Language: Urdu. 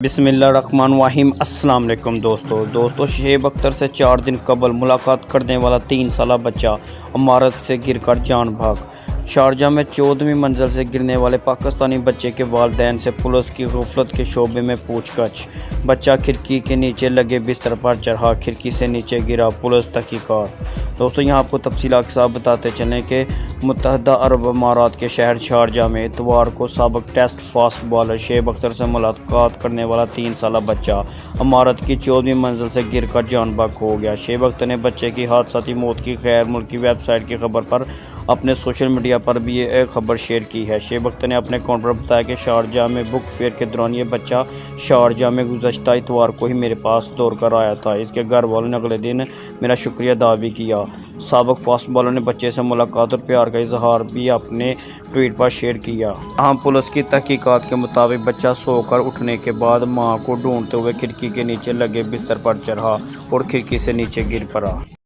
بسم اللہ الرحمن الرحیم۔ السلام علیکم دوستو شعیب اختر سے 4 دن قبل ملاقات کرنے والا 3 سالہ بچہ عمارت سے گر کر جان بھاگ۔ شارجہ میں 14ویں منزل سے گرنے والے پاکستانی بچے کے والدین سے پولیس کی غفلت کے شعبے میں پوچھ گچھ۔ بچہ کھڑکی کے نیچے لگے بستر پر چڑھا، کھڑکی سے نیچے گرا، پولیس تحقیقات۔ دوستو یہاں آپ کو تفصیلات کے ساتھ بتاتے چلیں کہ متحدہ عرب امارات کے شہر شارجہ میں اتوار کو سابق test fast bowler Shoaib Akhtar سے ملاقات کرنے والا 3 سالہ بچہ عمارت کی 14ویں منزل سے گر کر جان بحق ہو گیا۔ شعیب اختر نے بچے کی حادثاتی موت کی غیر ملکی ویب سائٹ کی خبر پر اپنے سوشل میڈیا پر بھی ایک خبر شیئر کی ہے۔ شعیب اختر نے اپنے اکاؤنٹ پر بتایا کہ شارجہ میں بک فیئر کے دوران یہ بچہ شارجہ میں گزشتہ اتوار کو ہی میرے پاس دوڑ کر آیا تھا۔ اس کے گھر والوں نے اگلے دن میرا شکریہ ادا بھی کیا۔ سابق فاسٹ بالر نے بچے سے ملاقات اور پیار کا اظہار بھی اپنے ٹویٹ پر شیئر کیا۔ تاہم پولیس کی تحقیقات کے مطابق بچہ سو کر اٹھنے کے بعد ماں کو ڈھونڈتے ہوئے کھڑکی کے نیچے لگے بستر پر چڑھا اور کھڑکی سے نیچے گر پڑا۔